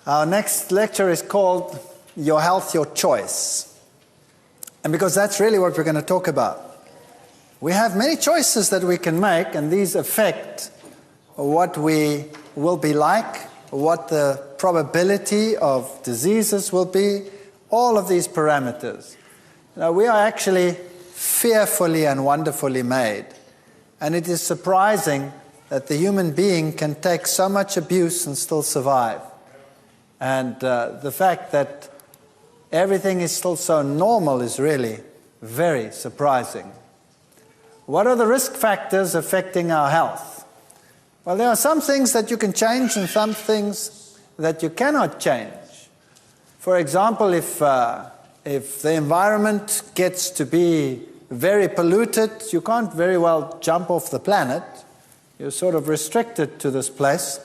Our next lecture is called Your Health, Your Choice. And because that's really what we're going to talk about. We have many choices that we can make, and these affect what we will be like, what the probability of diseases will be, all of these parameters. Now, we are actually fearfully and wonderfully made. And it is surprising that the human being can take so much abuse and still survive. And the fact that everything is still so normal is really very surprising. What are the risk factors affecting our health? Well, there are some things that you can change and some things that you cannot change. For example, if the environment gets to be very polluted, you can't very well jump off the planet. You're sort of restricted to this place.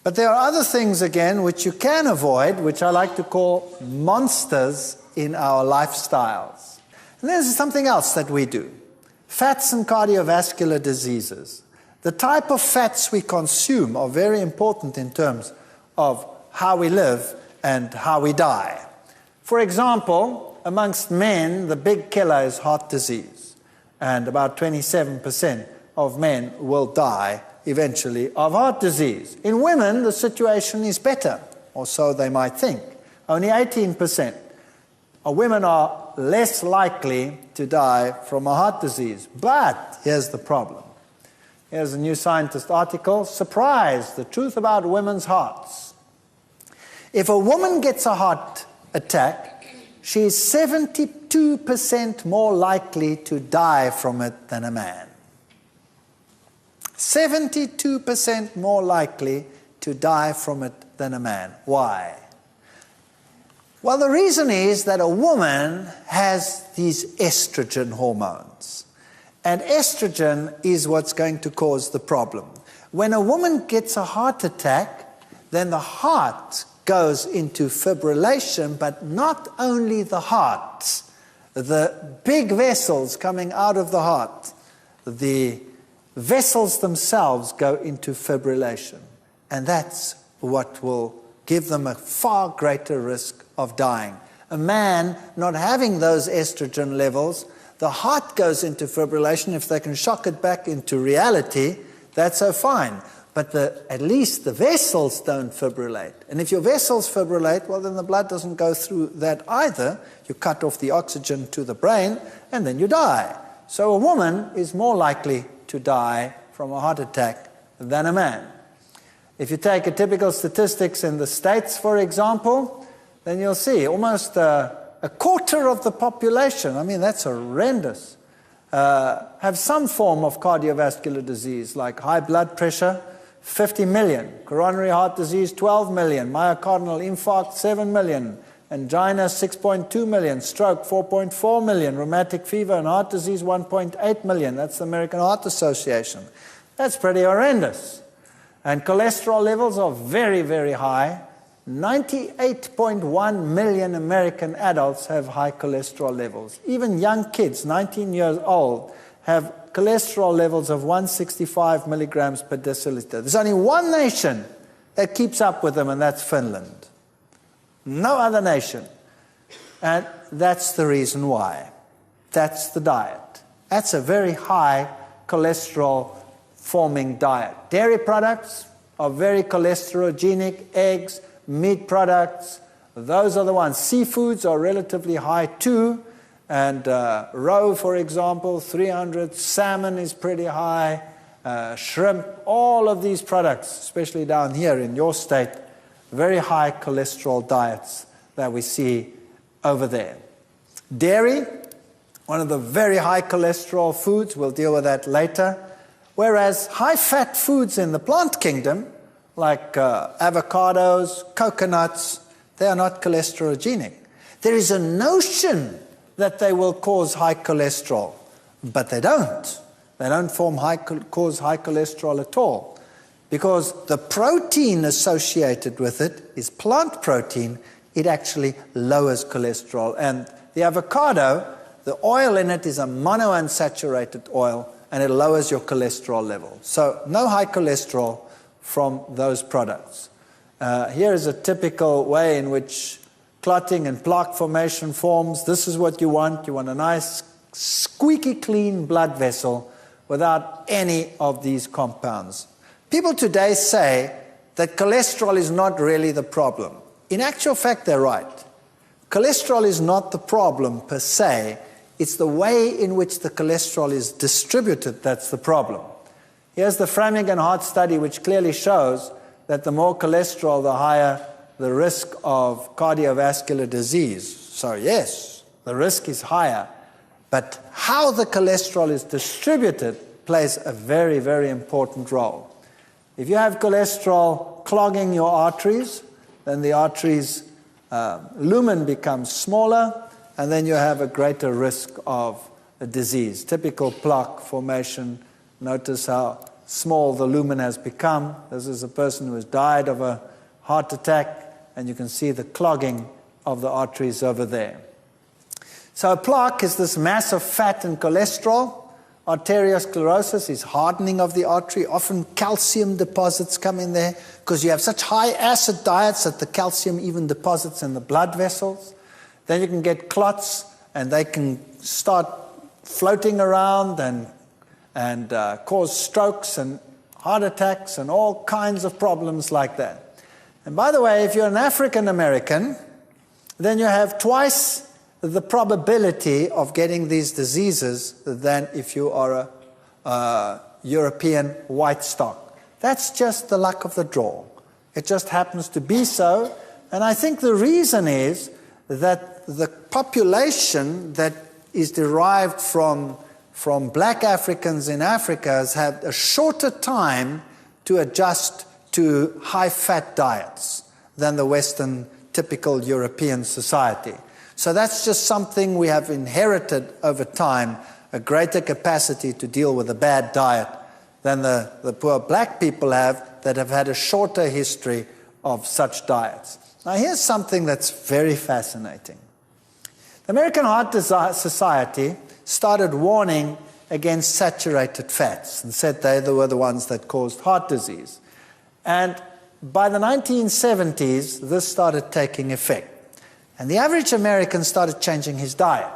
But there are other things, again, which you can avoid, which I like to call monsters in our lifestyles. And there's something else that we do. Fats and cardiovascular diseases. The type of fats we consume are very important in terms of how we live and how we die. For example, amongst men, the big killer is heart disease. And about 27% of men will die eventually of heart disease. In women, the situation is better, or so they might think. Only 18% of women are less likely to die from a heart disease. But here's the problem. Here's a New Scientist article. Surprise, the truth about women's hearts. If a woman gets a heart attack, she is 72% more likely to die from it than a man. 72% more likely to die from it than a man. Why? Well, the reason is that a woman has these estrogen hormones. And estrogen is what's going to cause the problem. When a woman gets a heart attack, then the heart goes into fibrillation, but not only the heart. The big vessels coming out of the heart, the vessels themselves go into fibrillation. And that's what will give them a far greater risk of dying. A man not having those estrogen levels, the heart goes into fibrillation. If they can shock it back into reality, that's so fine. But at least the vessels don't fibrillate. And if your vessels fibrillate, well, then the blood doesn't go through that either. You cut off the oxygen to the brain, and then you die. So a woman is more likely to die from a heart attack than a man. If you take a typical statistics in the States, for example, then you'll see almost a quarter of the population, I mean, that's horrendous, have some form of cardiovascular disease, like high blood pressure, 50 million, coronary heart disease, 12 million, myocardial infarct, 7 million, angina, 6.2 million, stroke, 4.4 million, rheumatic fever and heart disease, 1.8 million. That's the American Heart Association. That's pretty horrendous. And cholesterol levels are very, very high. 98.1 million American adults have high cholesterol levels. Even young kids, 19 years old, have cholesterol levels of 165 milligrams per deciliter. There's only one nation that keeps up with them, and that's Finland. No other nation. And that's the reason why. That's the diet. That's a very high cholesterol-forming diet. Dairy products are very cholesterogenic. Eggs, meat products, those are the ones. Seafoods are relatively high too. And roe, for example, 300. Salmon is pretty high. Shrimp, all of these products, especially down here in your state, very high cholesterol diets that we see over there. Dairy, one of the very high cholesterol foods, we'll deal with that later. Whereas high-fat foods in the plant kingdom, like avocados, coconuts, they are not cholesterogenic. There is a notion that they will cause high cholesterol, but they don't. They don't cause high cholesterol at all, because the protein associated with it is plant protein. It actually lowers cholesterol. And the avocado, the oil in it is a monounsaturated oil, and it lowers your cholesterol level. So no high cholesterol from those products. Here is a typical way in which clotting and plaque formation forms. This is what you want. You want a nice, squeaky clean blood vessel without any of these compounds. People today say that cholesterol is not really the problem. In actual fact, they're right. Cholesterol is not the problem per se. It's the way in which the cholesterol is distributed that's the problem. Here's the Framingham heart study, which clearly shows that the more cholesterol, the higher the risk of cardiovascular disease. So yes, the risk is higher, but how the cholesterol is distributed plays a very, very important role. If you have cholesterol clogging your arteries, then the arteries' lumen becomes smaller, and then you have a greater risk of a disease. Typical plaque formation. Notice how small the lumen has become. This is a person who has died of a heart attack, and you can see the clogging of the arteries over there. So a plaque is this mass of fat and cholesterol. Arteriosclerosis is hardening of the artery. Often calcium deposits come in there because you have such high acid diets that the calcium even deposits in the blood vessels. Then you can get clots, and they can start floating around and cause strokes and heart attacks and all kinds of problems like that. And by the way, if you're an African American, then you have twice the probability of getting these diseases than if you are a European white stock. That's just the luck of the draw. It just happens to be so. And I think the reason is that the population that is derived from black Africans in Africa has had a shorter time to adjust to high-fat diets than the Western typical European society. So that's just something we have inherited over time, a greater capacity to deal with a bad diet than the poor black people have that have had a shorter history of such diets. Now here's something that's very fascinating. The American Heart Society started warning against saturated fats and said they were the ones that caused heart disease. And by the 1970s, this started taking effect. And the average American started changing his diet,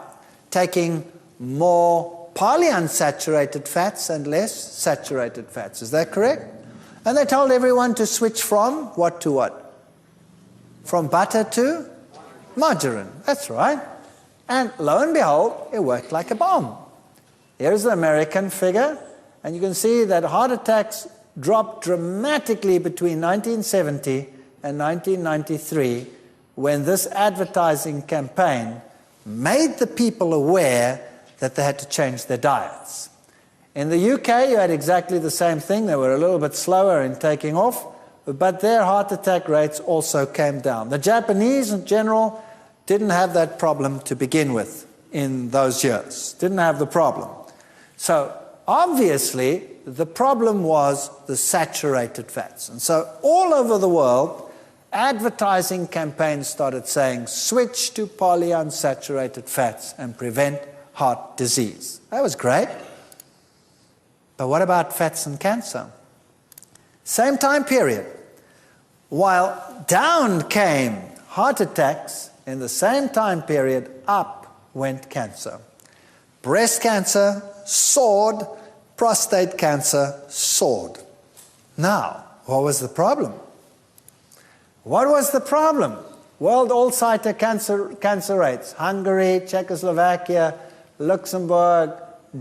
taking more polyunsaturated fats and less saturated fats. Is that correct? And they told everyone to switch from what to what? From butter to margarine. That's right. And lo and behold, it worked like a bomb. Here's the American figure, and you can see that heart attacks dropped dramatically between 1970 and 1993 when this advertising campaign made the people aware that they had to change their diets. In the UK, you had exactly the same thing. They were a little bit slower in taking off, but their heart attack rates also came down. The Japanese, in general, didn't have that problem to begin with in those years. Didn't have the problem. So, obviously, the problem was the saturated fats. And so, all over the world, advertising campaigns started saying, switch to polyunsaturated fats and prevent heart disease. That was great. But what about fats and cancer? Same time period. While down came heart attacks, in the same time period, up went cancer. Breast cancer soared, prostate cancer soared. Now, what was the problem? What was the problem? World all-sider cancer rates. Hungary, Czechoslovakia, Luxembourg,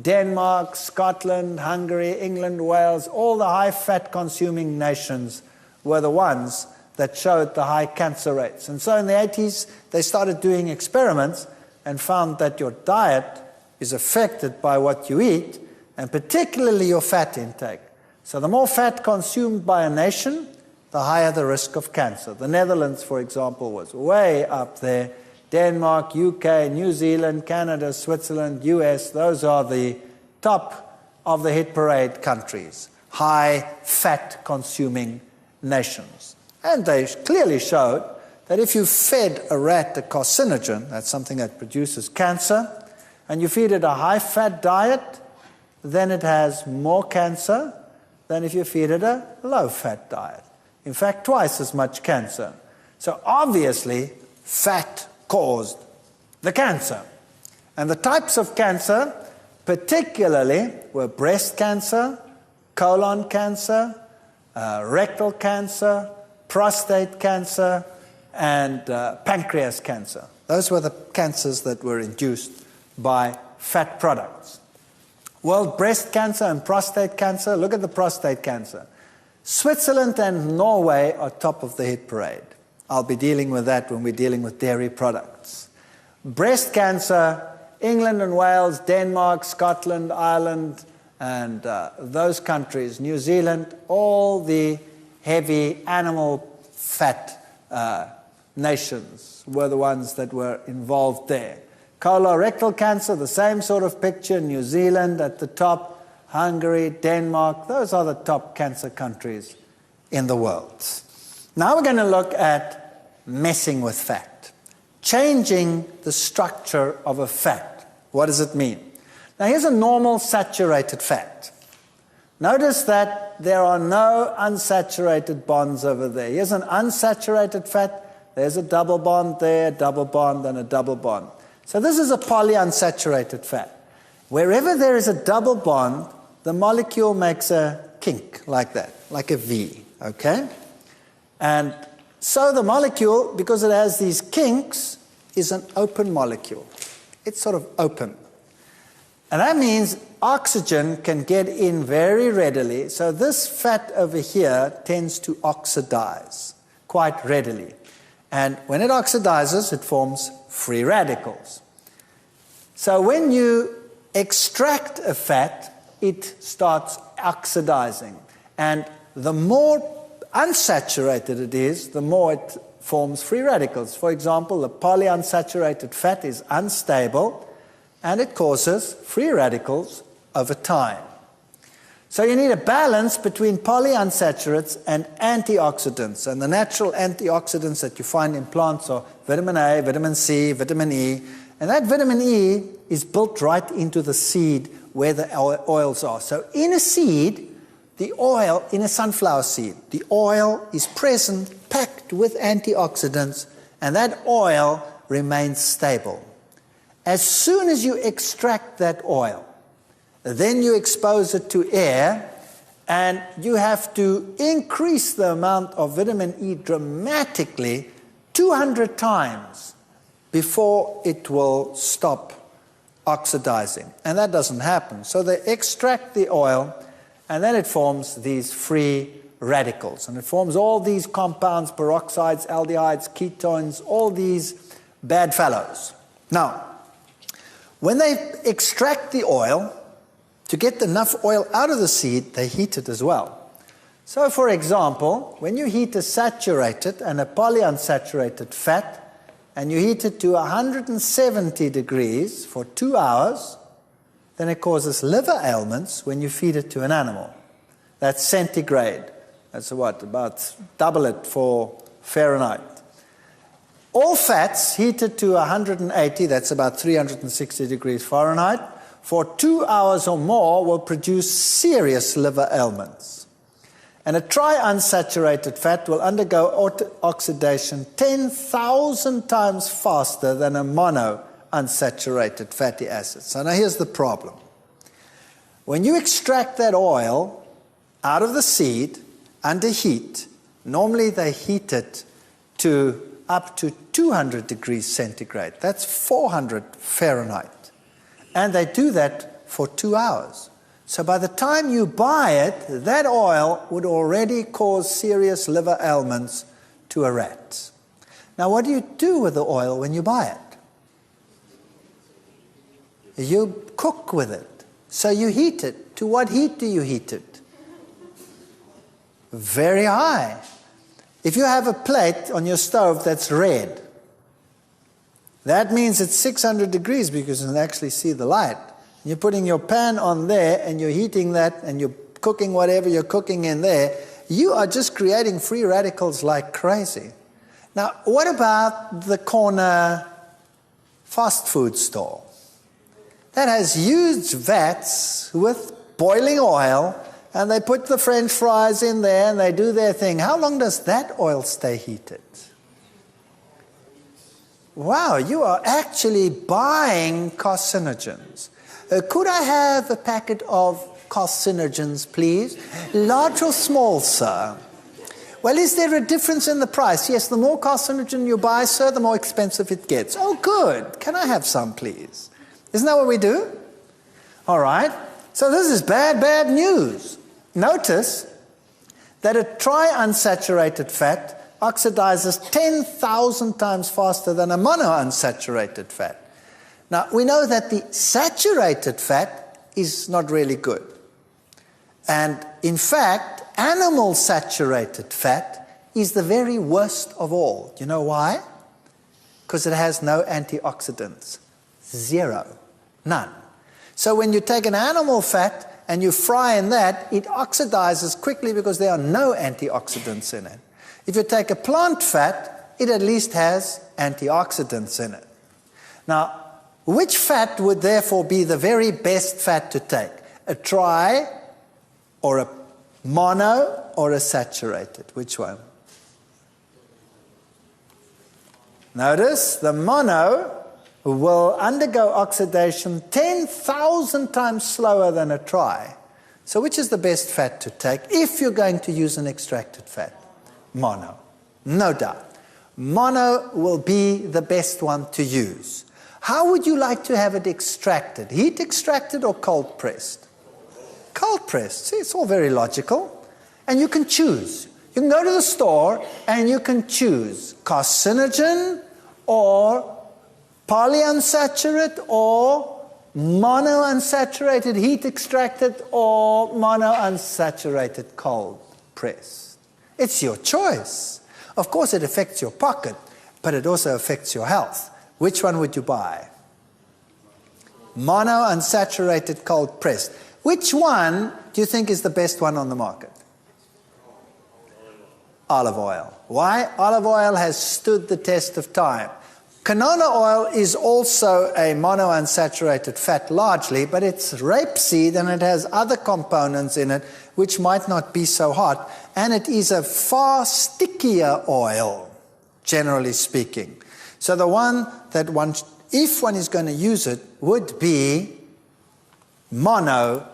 Denmark, Scotland, Hungary, England, Wales, all the high-fat consuming nations were the ones that showed the high cancer rates. And so in the 80s, they started doing experiments and found that your diet is affected by what you eat, and particularly your fat intake. So the more fat consumed by a nation, the higher the risk of cancer. The Netherlands, for example, was way up there. Denmark, UK, New Zealand, Canada, Switzerland, US, those are the top of the hit parade countries, high fat consuming nations. And they clearly showed that if you fed a rat a carcinogen, that's something that produces cancer, and you feed it a high-fat diet, then it has more cancer than if you feed it a low-fat diet. In fact, twice as much cancer. So obviously, fat caused the cancer. And the types of cancer particularly were breast cancer, colon cancer, rectal cancer, prostate cancer, and pancreas cancer. Those were the cancers that were induced by fat products. Well, breast cancer and prostate cancer, look at the prostate cancer. Switzerland and Norway are top of the hit parade. I'll be dealing with that when we're dealing with dairy products. Breast cancer, England and Wales, Denmark, Scotland, Ireland, and those countries, New Zealand, all the heavy animal fat nations were the ones that were involved there. Colorectal cancer, the same sort of picture, New Zealand at the top, Hungary, Denmark, those are the top cancer countries in the world. Now we're going to look at messing with fat, changing the structure of a fat. What does it mean? Now here's a normal saturated fat. Notice that there are no unsaturated bonds over there. Here's an unsaturated fat, there's a double bond there, a double bond, and a double bond. So this is a polyunsaturated fat. Wherever there is a double bond, the molecule makes a kink like that, like a V, okay? And so the molecule, because it has these kinks, is an open molecule. It's sort of open. And that means oxygen can get in very readily. So this fat over here tends to oxidize quite readily. And when it oxidizes, it forms free radicals. So when you extract a fat, it starts oxidizing. And the more unsaturated it is, the more it forms free radicals. For example, the polyunsaturated fat is unstable, and it causes free radicals over time. So you need a balance between polyunsaturates and antioxidants. And the natural antioxidants that you find in plants are vitamin A, vitamin C, vitamin E. And that vitamin E is built right into the seed where the oils are. So in a seed, the oil, in a sunflower seed, the oil is present, packed with antioxidants, and that oil remains stable. As soon as you extract that oil, then you expose it to air, and you have to increase the amount of vitamin E dramatically 200 times before it will stop oxidizing. And that doesn't happen. So they extract the oil, and then it forms these free radicals. And it forms all these compounds, peroxides, aldehydes, ketones, all these bad fellows. Now, when they extract the oil, to get enough oil out of the seed, they heat it as well. So, for example, when you heat a saturated and a polyunsaturated fat, and you heat it to 170 degrees for 2 hours, then it causes liver ailments when you feed it to an animal. That's centigrade. That's what, about double it for Fahrenheit. All fats heated to 180, that's about 360 degrees Fahrenheit, for 2 hours or more will produce serious liver ailments. And a triunsaturated fat will undergo oxidation 10,000 times faster than a monounsaturated fatty acid. So now here's the problem. When you extract that oil out of the seed under heat, normally they heat it to up to 200 degrees centigrade. That's 400 Fahrenheit. And they do that for 2 hours. So by the time you buy it, that oil would already cause serious liver ailments to a rat. Now, what do you do with the oil when you buy it? You cook with it. So you heat it. To what heat do you heat it? Very high. If you have a plate on your stove that's red, that means it's 600 degrees because you can actually see the light. You're putting your pan on there and you're heating that and you're cooking whatever you're cooking in there. You are just creating free radicals like crazy. Now, what about the corner fast food store? That has huge vats with boiling oil, and they put the French fries in there and they do their thing. How long does that oil stay heated? Wow, you are actually buying carcinogens. Could I have a packet of carcinogens, please? Large or small, sir? Well, is there a difference in the price? Yes, the more carcinogen you buy, sir, the more expensive it gets. Oh, good. Can I have some, please? Isn't that what we do? All right. So this is bad, bad news. Notice that a triunsaturated fat oxidizes 10,000 times faster than a monounsaturated fat. Now, we know that the saturated fat is not really good. And in fact, animal saturated fat is the very worst of all. You know why? Because it has no antioxidants. Zero. None. So when you take an animal fat and you fry in that, it oxidizes quickly because there are no antioxidants in it. If you take a plant fat, it at least has antioxidants in it. Now, which fat would therefore be the very best fat to take? A tri or a mono or a saturated? Which one? Notice the mono will undergo oxidation 10,000 times slower than a tri. So which is the best fat to take if you're going to use an extracted fat? Mono. No doubt. Mono will be the best one to use. How would you like to have it extracted? Heat extracted or cold pressed? Cold pressed. See, it's all very logical. And you can choose. You can go to the store and you can choose carcinogen or polyunsaturated or monounsaturated heat extracted or monounsaturated cold pressed. It's your choice. Of course, it affects your pocket, but it also affects your health. Which one would you buy? Monounsaturated cold pressed. Which one do you think is the best one on the market? Olive oil. Why? Olive oil has stood the test of time. Canola oil is also a monounsaturated fat largely, but it's rapeseed and it has other components in it which might not be so hot, and it is a far stickier oil, generally speaking. So the one that if one is going to use it, would be mono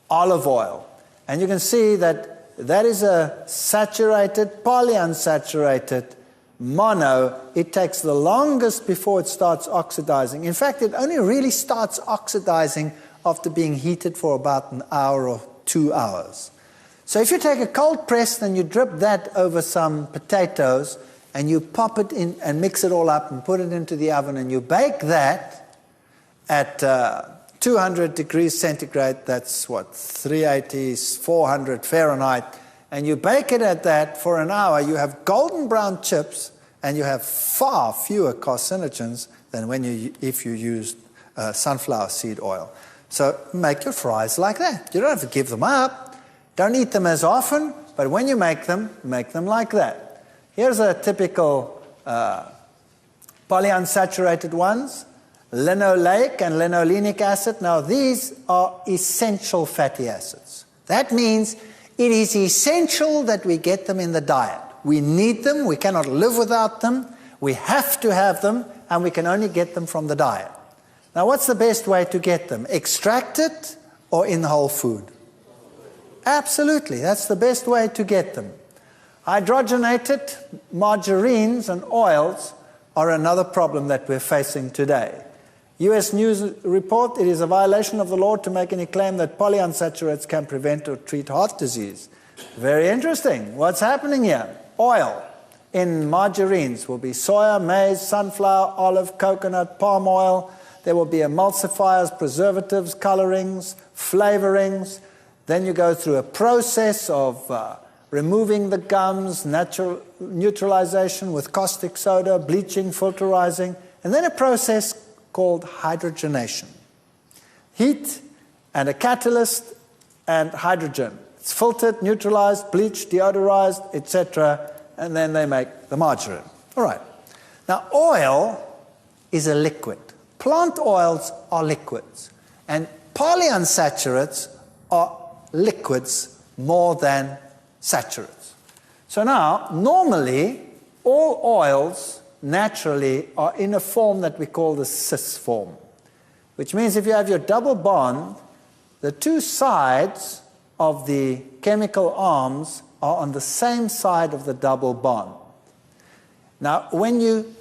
olive oil. And you can see that that is a saturated, polyunsaturated mono. It takes the longest before it starts oxidizing. In fact, it only really starts oxidizing after being heated for about an hour or 2 hours. So if you take a cold press and you drip that over some potatoes and you pop it in and mix it all up and put it into the oven and you bake that at 200 degrees centigrade, that's what, 380, 400 Fahrenheit, and you bake it at that for an hour, you have golden brown chips and you have far fewer carcinogens than if you used sunflower seed oil. So make your fries like that. You don't have to give them up. Don't eat them as often, but when you make them like that. Here's a typical polyunsaturated ones, linoleic and linolenic acid. Now these are essential fatty acids. That means it is essential that we get them in the diet. We need them, we cannot live without them, we have to have them, and we can only get them from the diet. Now what's the best way to get them? Extracted or in whole food? Absolutely, that's the best way to get them. Hydrogenated margarines and oils are another problem that we're facing today. U.S. News report, it is a violation of the law to make any claim that polyunsaturates can prevent or treat heart disease. Very interesting. What's happening here? Oil in margarines will be soya, maize, sunflower, olive, coconut, palm oil. There will be emulsifiers, preservatives, colorings, flavorings. Then you go through a process of removing the gums, neutralization with caustic soda, bleaching, filterizing, and then a process called hydrogenation. Heat and a catalyst and hydrogen. It's filtered, neutralized, bleached, deodorized, etc., and then they make the margarine. All right. Now, oil is a liquid. Plant oils are liquids, and polyunsaturates are liquids more than saturates. So now, normally, all oils naturally are in a form that we call the cis form, which means if you have your double bond, the two sides of the chemical arms are on the same side of the double bond. Now, when you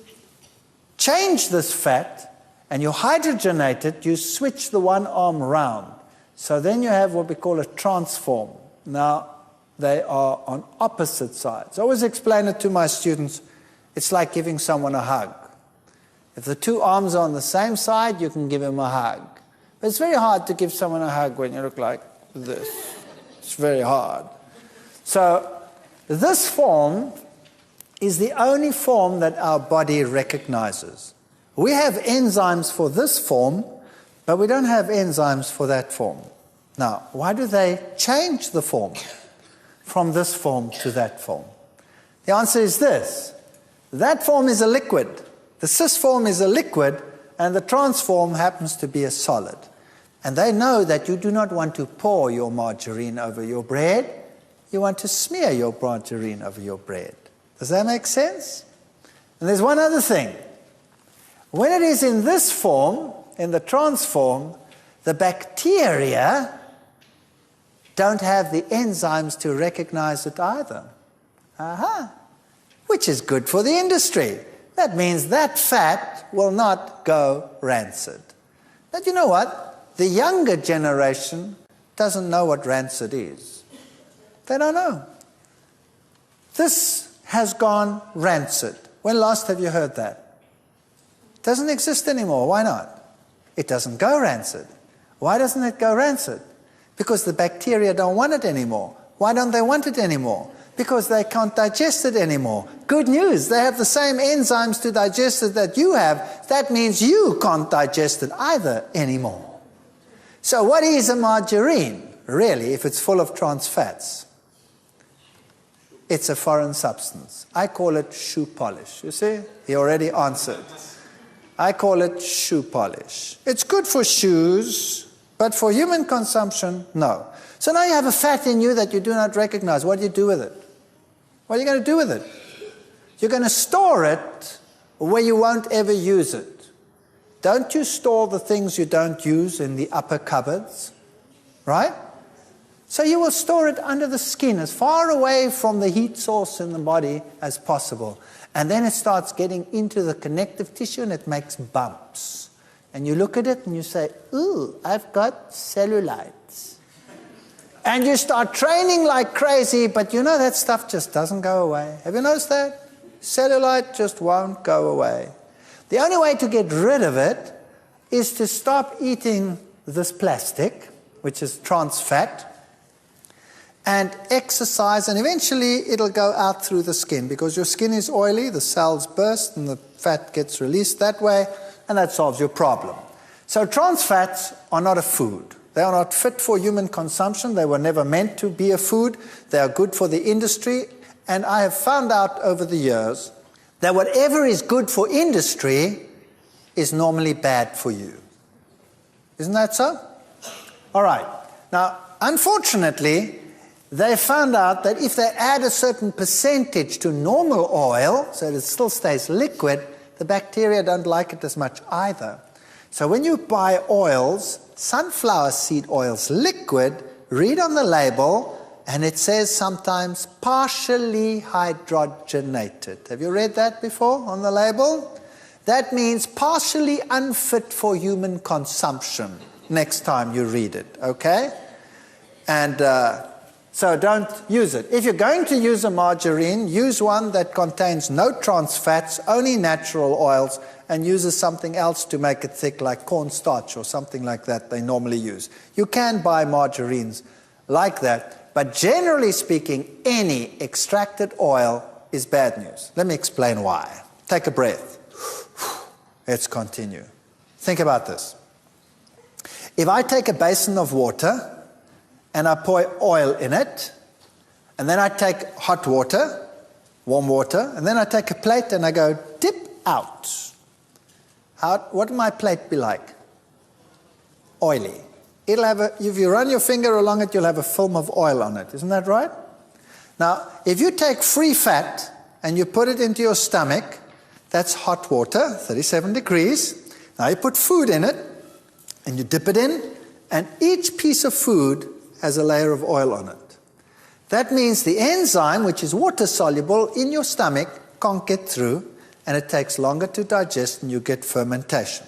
change this fat and you hydrogenate it, you switch the one arm round. So then you have what we call a transform. Now, they are on opposite sides. I always explain it to my students. It's like giving someone a hug. If the two arms are on the same side, you can give him a hug. But it's very hard to give someone a hug when you look like this. It's very hard. So this form is the only form that our body recognizes. We have enzymes for this form, but we don't have enzymes for that form. Now, why do they change the form from this form to that form? The answer is this. That form is a liquid. The cis form is a liquid, and the trans form happens to be a solid. And they know that you do not want to pour your margarine over your bread. You want to smear your margarine over your bread. Does that make sense? And there's one other thing. When it is in this form, in the trans form, the bacteria don't have the enzymes to recognize it either. Which is good for the industry. That means that fat will not go rancid. But you know what? The younger generation doesn't know what rancid is. They don't know. This has gone rancid. When last have you heard that? It doesn't exist anymore. Why not? It doesn't go rancid. Why doesn't it go rancid? Because the bacteria don't want it anymore. Why don't they want it anymore? Because they can't digest it anymore. Good news, they have the same enzymes to digest it that you have. That means you can't digest it either anymore. So what is a margarine, really, if it's full of trans fats? It's a foreign substance. I call it shoe polish. You see? He already answered. I call it shoe polish. It's good for shoes, but for human consumption, no. So now you have a fat in you that you do not recognize. What do you do with it? What are you going to do with it? You're going to store it where you won't ever use it. Don't you store the things you don't use in the upper cupboards? Right? So you will store it under the skin, as far away from the heat source in the body as possible. And then it starts getting into the connective tissue and it makes bumps. And you look at it and you say, ooh, I've got cellulite. And you start training like crazy, but you know that stuff just doesn't go away. Have you noticed that? Cellulite just won't go away. The only way to get rid of it is to stop eating this plastic, which is trans fat, and exercise, and eventually it'll go out through the skin because your skin is oily, the cells burst, and the fat gets released that way, and that solves your problem. So trans fats are not a food. They are not fit for human consumption. They were never meant to be a food. They are good for the industry, and I have found out over the years that whatever is good for industry is normally bad for you. Isn't that so? All right. Now, unfortunately, they found out that if they add a certain percentage to normal oil, so that it still stays liquid, the bacteria don't like it as much either. So when you buy oils, sunflower seed oils liquid, read on the label, and it says sometimes partially hydrogenated. Have you read that before on the label? That means partially unfit for human consumption next time you read it, okay? And so don't use it. If you're going to use a margarine, use one that contains no trans fats, only natural oils, and uses something else to make it thick, like cornstarch or something like that they normally use. You can buy margarines like that. But generally speaking, any extracted oil is bad news. Let me explain why. Take a breath. Let's continue. Think about this. If I take a basin of water and I pour oil in it, and then I take hot water, warm water, and then I take a plate and I go dip out. What will my plate be like? Oily. it'll have if you run your finger along it, you'll have a film of oil on it. Isn't that right? Now, if you take free fat and you put it into your stomach, that's hot water, 37 degrees. Now you put food in it and you dip it in, and each piece of food has a layer of oil on it. That means the enzyme, which is water soluble in your stomach, can't get through, and it takes longer to digest, and you get fermentation.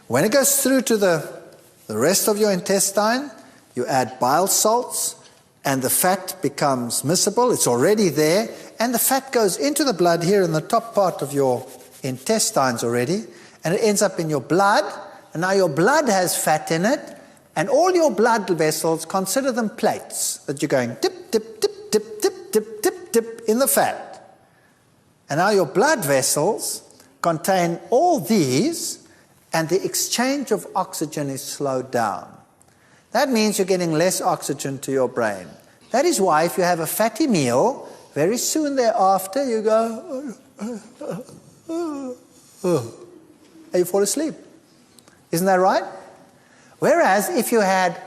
When it goes through to the rest of your intestine, you add bile salts, and the fat becomes miscible. It's already there, and the fat goes into the blood here in the top part of your intestines already, and it ends up in your blood, and now your blood has fat in it, and all your blood vessels, consider them plates that you're going dip, dip, dip, dip, dip, dip, dip, dip in the fat. And now your blood vessels contain all these, and the exchange of oxygen is slowed down. That means you're getting less oxygen to your brain. That is why if you have a fatty meal, very soon thereafter you go, and you fall asleep. Isn't that right? Whereas if you had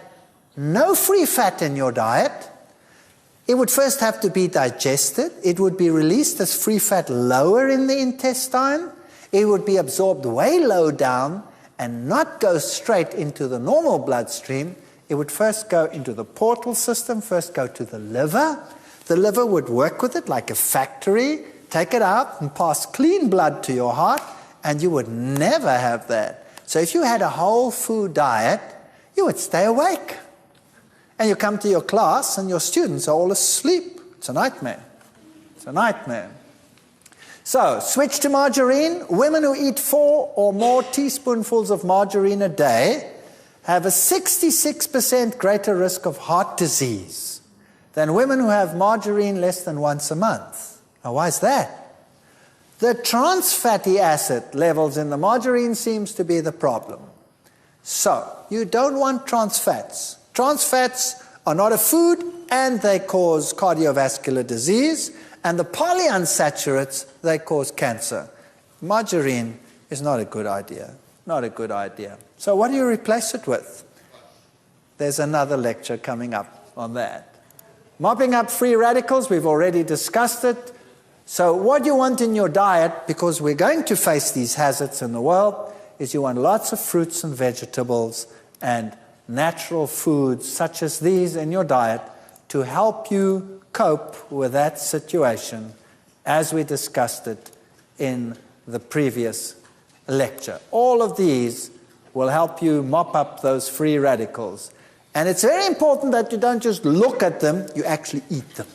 no free fat in your diet, it would first have to be digested. It would be released as free fat lower in the intestine. It would be absorbed way low down and not go straight into the normal bloodstream. It would first go into the portal system, first go to the liver. The liver would work with it like a factory, take it out and pass clean blood to your heart, and you would never have that. So if you had a whole food diet, you would stay awake. And you come to your class and your students are all asleep. It's a nightmare. It's a nightmare. So, switch to margarine. Women who eat 4 or more teaspoonfuls of margarine a day have a 66% greater risk of heart disease than women who have margarine less than once a month. Now, why is that? The trans fatty acid levels in the margarine seems to be the problem. So, you don't want trans fats. Trans fats are not a food, and they cause cardiovascular disease, and the polyunsaturates, they cause cancer. Margarine is not a good idea. Not a good idea. So what do you replace it with? There's another lecture coming up on that. Mopping up free radicals, we've already discussed it. So what you want in your diet, because we're going to face these hazards in the world, is you want lots of fruits and vegetables and natural foods such as these in your diet to help you cope with that situation as we discussed it in the previous lecture. All of these will help you mop up those free radicals. And it's very important that you don't just look at them, you actually eat them.